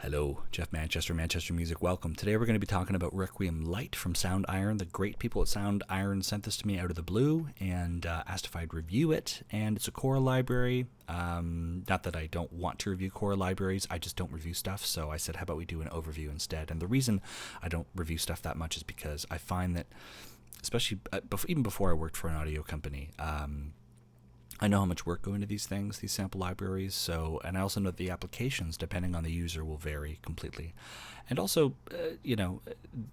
Hello, Jeff Manchester, Manchester Music. Welcome. Today we're going to be talking about Requiem Light from SOUNDIRON. The great people at SOUNDIRON sent this to me out of the blue and asked if I'd review it. And it's a core library. Not that I don't want to review core libraries, I just don't review stuff. So I said, how about we do an overview instead? And the reason I don't review stuff that much is because I find that, especially even before I worked for an audio company, I know how much work go into these things, these sample libraries, and I also know that the applications, depending on the user, will vary completely. And also,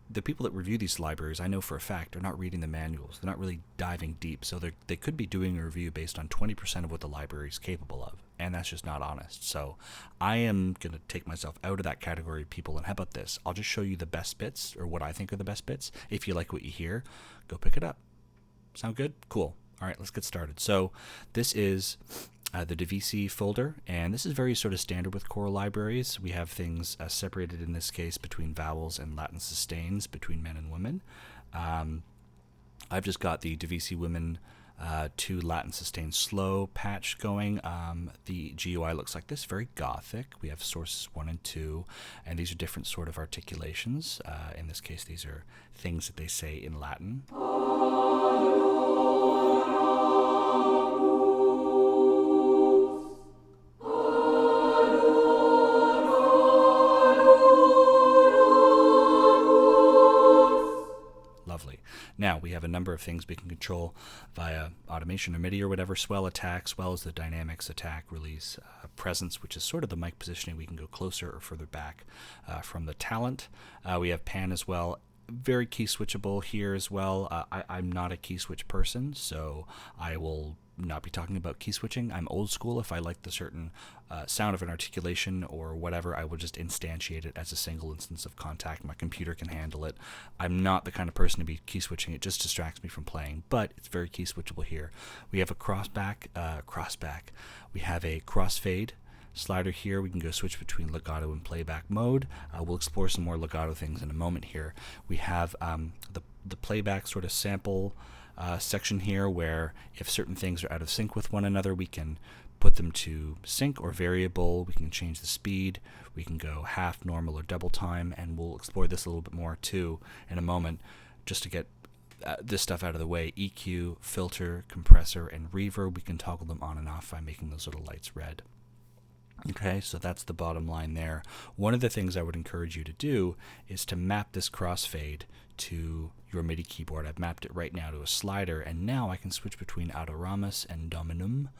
the people that review these libraries, I know for a fact, are not reading the manuals. They're not really diving deep, so they could be doing a review based on 20% of what the library is capable of, and that's just not honest. So I am going to take myself out of that category of people, and how about this? I'll just show you the best bits, or what I think are the best bits. If you like what you hear, go pick it up. Sound good? Cool. All right, let's get started. So this is the DVC folder, and this is very sort of standard with core libraries. We have things separated in this case between vowels and Latin sustains between men and women. I've just got the DVC women to Latin sustain slow patch going. The GUI looks like this, very gothic. We have sources 1 and 2, and these are different sort of articulations. In this case, these are things that they say in Latin. Lovely. Now we have a number of things we can control via automation or MIDI or whatever. Swell attack, swell is the dynamics attack, release, presence, which is sort of the mic positioning. We can go closer or further back from the talent. We have pan as well. Very key switchable here as well. I'm not a key switch person, so I will not be talking about key switching. I'm old school. If I like the certain sound of an articulation or whatever, I will just instantiate it as a single instance of contact. My computer can handle it. I'm not the kind of person to be key switching. It just distracts me from playing, but it's very key switchable here. We have a crossback. We have a crossfade slider here. We can go switch between legato and playback mode. We'll explore some more legato things in a moment here. We have the playback sort of sample section here, where if certain things are out of sync with one another, we can put them to sync or variable. We can change the speed. We can go half, normal, or double time, and we'll explore this a little bit more too in a moment, just to get this stuff out of the way. EQ, filter, compressor, and reverb, we can toggle them on and off by making those little lights red. Okay, so that's the bottom line there. One of the things I would encourage you to do is to map this crossfade to your MIDI keyboard. I've mapped it right now to a slider, and now I can switch between autoramus and dominum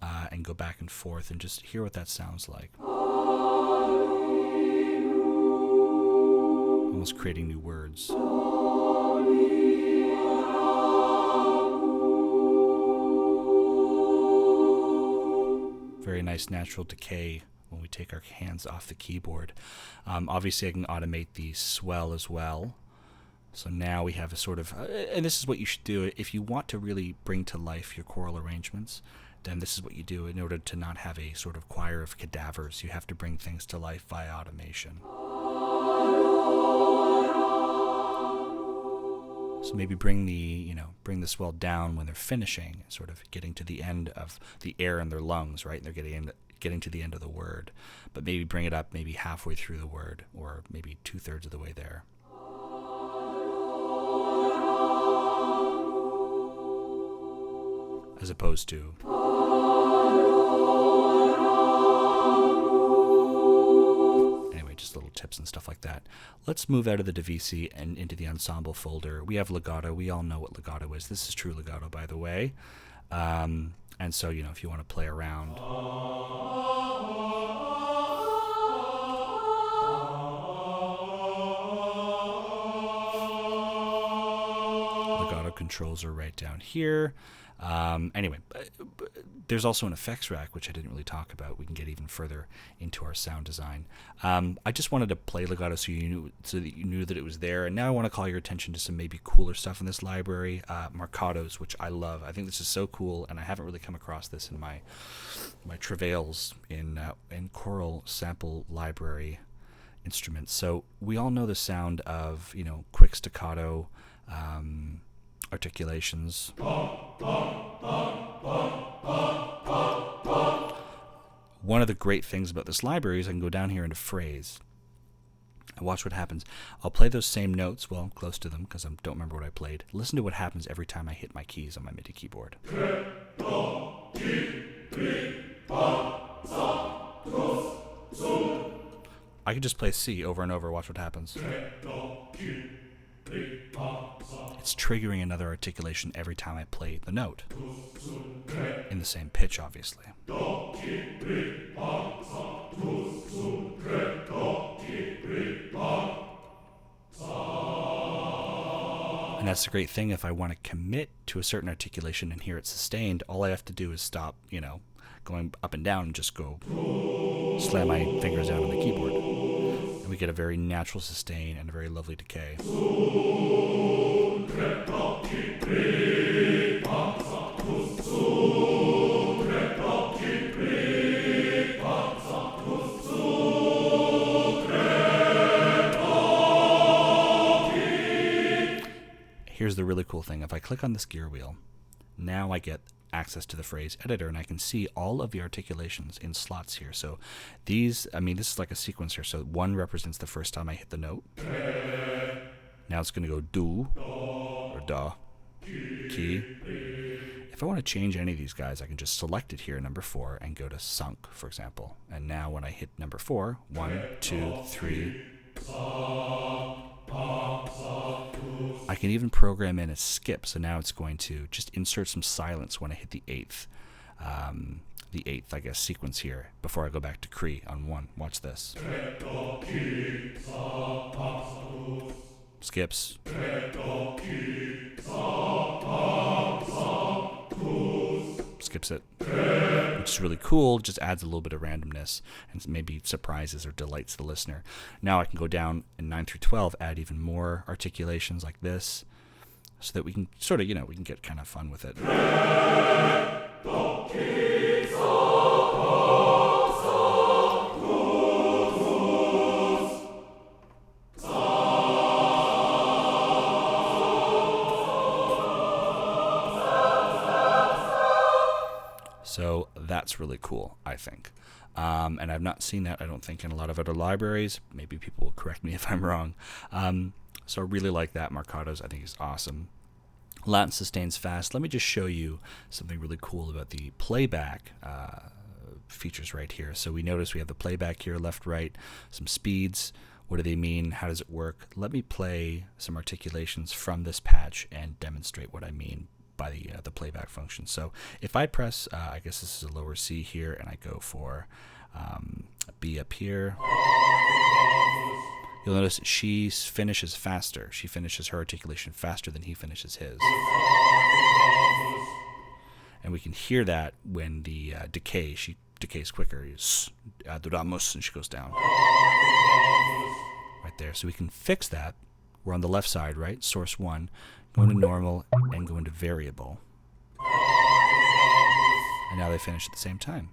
and go back and forth and just hear what that sounds like. Almost creating new words. Very nice natural decay when we take our hands off the keyboard. Obviously, I can automate the swell as well. So now we have a sort of, and this is what you should do if you want to really bring to life your choral arrangements. Then this is what you do in order to not have a sort of choir of cadavers. You have to bring things to life via automation. So maybe bring the swell down when they're finishing, sort of getting to the end of the air in their lungs, right? And they're getting to the end of the word. But maybe bring it up maybe halfway through the word, or maybe 2/3 of the way there. As opposed to just little tips and stuff like that. Let's move out of the DVC and into the ensemble folder. We have legato. We all know what legato is. This is true legato, by the way. And so, if you want to play around, legato controls are right down here. Anyway, there's also an effects rack, which I didn't really talk about. We can get even further into our sound design. I just wanted to play legato so that you knew that it was there. And now I want to call your attention to some maybe cooler stuff in this library. Marcatos, which I love. I think this is so cool, and I haven't really come across this in my travails in choral sample library instruments. So we all know the sound of quick staccato articulations. One of the great things about this library is I can go down here into phrase, Watch what happens. I'll play those same notes, well, close to them, because I don't remember what I played. Listen to what happens every time I hit my keys on my MIDI keyboard. I could just play C over and over. Watch what happens. It's triggering another articulation every time I play the note. In the same pitch, obviously. And that's the great thing. If I want to commit to a certain articulation and hear it sustained, all I have to do is stop, going up and down and just go slam my fingers down on the keyboard. And we get a very natural sustain and a very lovely decay. Here's the really cool thing. If I click on this gear wheel, now I get access to the phrase editor, and I can see all of the articulations in slots here. So these, this is like a sequence here. So 1 represents the first time I hit the note. Now it's going to go do, or da, key. If I want to change any of these guys, I can just select it here, number 4, and go to sunk, for example. And now when I hit number 4, 1, 2, 3, I can even program in a skip, so now it's going to just insert some silence when I hit the 8th, I guess, sequence here, before I go back to Cree on 1. Watch this. Skips. Skips it. Which is really cool, just adds a little bit of randomness and maybe surprises or delights the listener. Now I can go down in 9 through 12, add even more articulations like this, so that we can sort of, we can get kind of fun with it. So that's really cool, I think. And I've not seen that, I don't think, in a lot of other libraries. Maybe people will correct me if I'm wrong. So I really like that. Marcatos, I think, is awesome. Latin sustains fast. Let me just show you something really cool about the playback features right here. So we notice we have the playback here, left, right, some speeds. What do they mean? How does it work? Let me play some articulations from this patch and demonstrate what I mean by the playback function. So if I press, I guess this is a lower C here, and I go for a B up here, you'll notice she finishes faster. She finishes her articulation faster than he finishes his. And we can hear that when the decay, she decays quicker. Adoramos, and she goes down. Right there. So we can fix that. We're on the left side, right? Source 1. Go into normal and go into variable. And now they finish at the same time.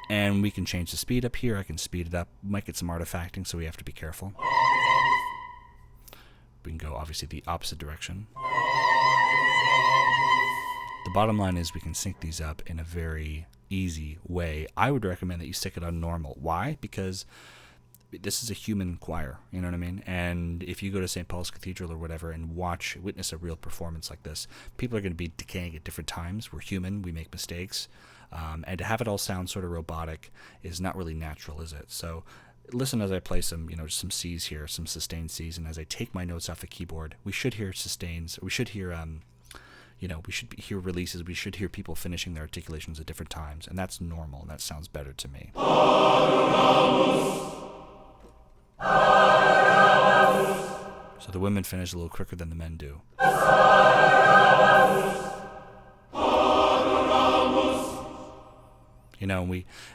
And we can change the speed up here. I can speed it up. Might get some artifacting, so we have to be careful. We can go, obviously, the opposite direction. The bottom line is we can sync these up in a very easy way. I would recommend that you stick it on normal. Why? Because this is a human choir, you know what I mean? And if you go to St. Paul's Cathedral or whatever and witness a real performance like this, people are going to be decaying at different times. We're human, we make mistakes. And to have it all sound sort of robotic is not really natural, is it? So listen as I play some, some C's here, some sustained C's, and as I take my notes off the keyboard, we should hear sustains, we should hear, we should hear releases, we should hear people finishing their articulations at different times, and that's normal, and that sounds better to me. So the women finish a little quicker than the men do.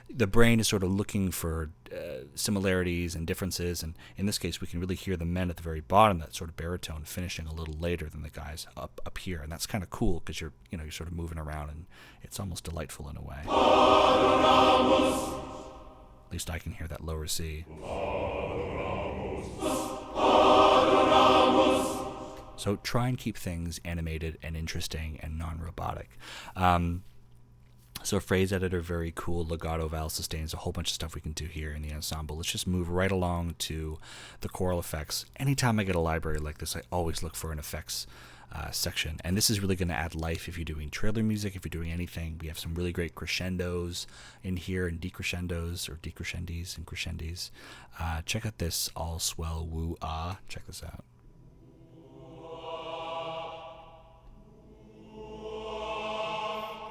The brain is sort of looking for similarities and differences, and in this case we can really hear the men at the very bottom, that sort of baritone, finishing a little later than the guys up here, and that's kind of cool because you're sort of moving around, and it's almost delightful in a way. At least I can hear that lower C. So try and keep things animated and interesting and non-robotic. So phrase editor, very cool. Legato, vowel, sustains, a whole bunch of stuff we can do here in the ensemble. Let's just move right along to the choral effects. Anytime I get a library like this, I always look for an effects section. And this is really going to add life if you're doing trailer music, if you're doing anything. We have some really great crescendos in here, and decrescendos, or decrescendies and crescendies. Check out this all swell woo ah. Check this out.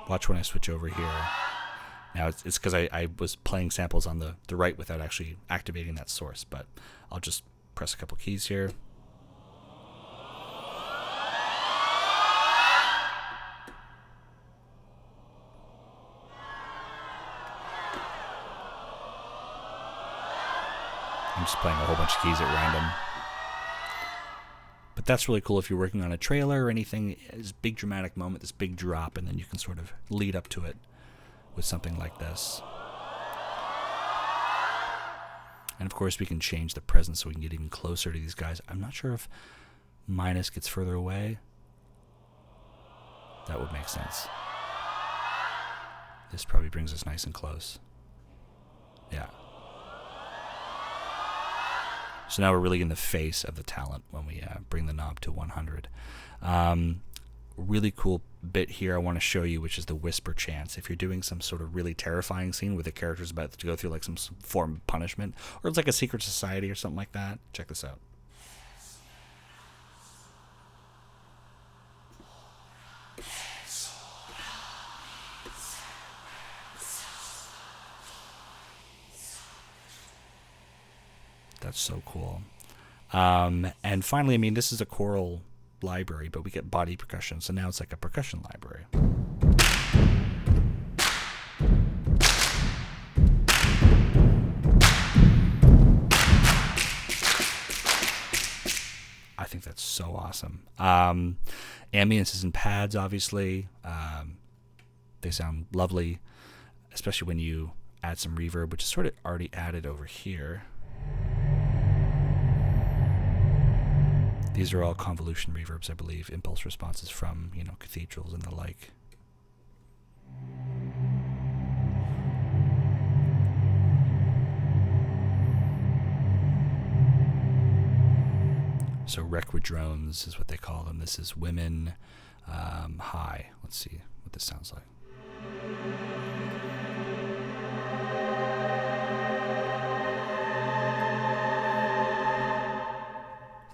Watch when I switch over here. Now it's because I was playing samples on the right without actually activating that source, but I'll just press a couple keys here. I'm just playing a whole bunch of keys at random. But that's really cool if you're working on a trailer or anything. This big dramatic moment, this big drop, and then you can sort of lead up to it with something like this. And of course we can change the presence so we can get even closer to these guys. I'm not sure if minus gets further away. That would make sense. This probably brings us nice and close. Yeah. So now we're really in the face of the talent when we bring the knob to 100. Really cool bit here I want to show you, which is the whisper chants. If you're doing some sort of really terrifying scene where the character's about to go through like some form of punishment, or it's like a secret society or something like that, check this out. That's so cool. And finally, I mean, this is a choral library, but we get body percussion, so now it's like a percussion library. I think that's so awesome. Ambiences and pads, obviously. They sound lovely, especially when you add some reverb, which is sort of already added over here. These are all convolution reverbs, I believe, impulse responses from, you know, cathedrals and the like. So requidrones is what they call them. This is women high. Let's see what this sounds like.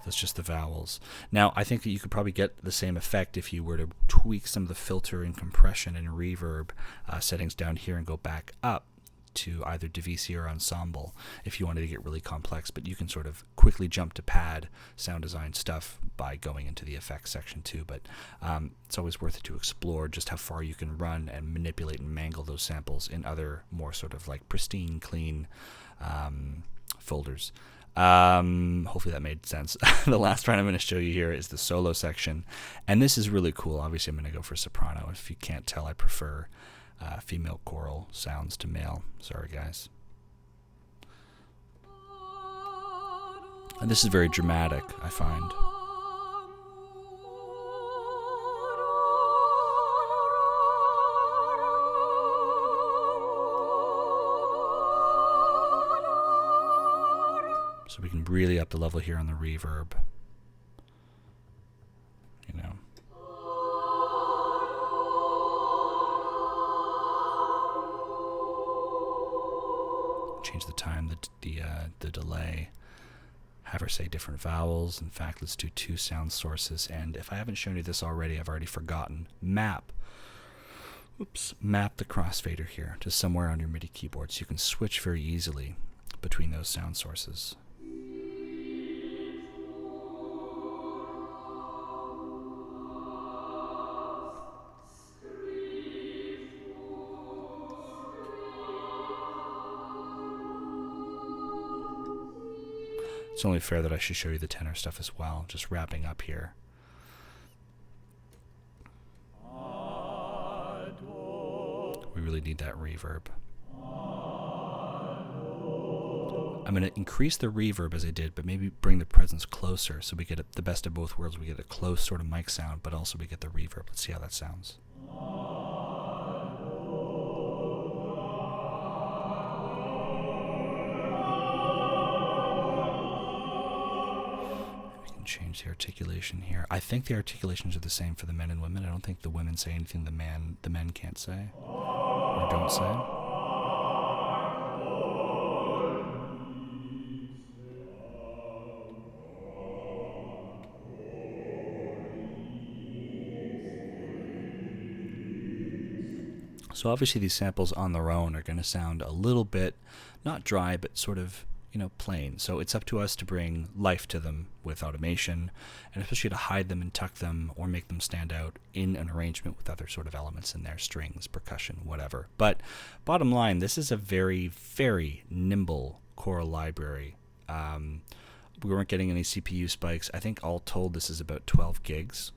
That's just the vowels. Now, I think that you could probably get the same effect if you were to tweak some of the filter and compression and reverb settings down here and go back up to either Divisi or Ensemble if you wanted to get really complex. But you can sort of quickly jump to pad sound design stuff by going into the effects section too. But it's always worth it to explore just how far you can run and manipulate and mangle those samples in other more sort of like pristine, clean folders. Hopefully that made sense. The last one I'm going to show you here is the solo section, and this is really cool. Obviously I'm going to go for soprano. If you can't tell, I prefer female choral sounds to male. Sorry guys. And this is very dramatic, I find. So we can really up the level here on the reverb. You know. Change the time, the delay. Have her say different vowels. In fact, let's do 2 sound sources. And if I haven't shown you this already, I've already forgotten. Map the crossfader here to somewhere on your MIDI keyboard so you can switch very easily between those sound sources. It's only fair that I should show you the tenor stuff as well, just wrapping up here. We really need that reverb. I'm going to increase the reverb as I did, but maybe bring the presence closer so we get the best of both worlds. We get a close sort of mic sound, but also we get the reverb. Let's see how that sounds. change the articulation here. I think the articulations are the same for the men and women. I don't think the women say anything the men can't say or don't say. So obviously these samples on their own are going to sound a little bit, not dry, but sort of, plain. So it's up to us to bring life to them with automation, and especially to hide them and tuck them or make them stand out in an arrangement with other sort of elements in there, strings, percussion, whatever. But bottom line, this is a very, very nimble choral library. We weren't getting any CPU spikes. I think all told this is about 12 gigs.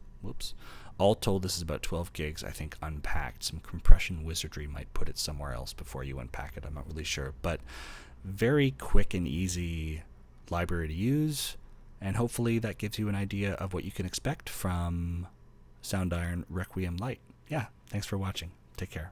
All told, this is about 12 gigs, I think, unpacked. Some compression wizardry might put it somewhere else before you unpack it. I'm not really sure. But very quick and easy library to use. And hopefully that gives you an idea of what you can expect from SOUNDIRON Requiem Lite. Yeah, thanks for watching. Take care.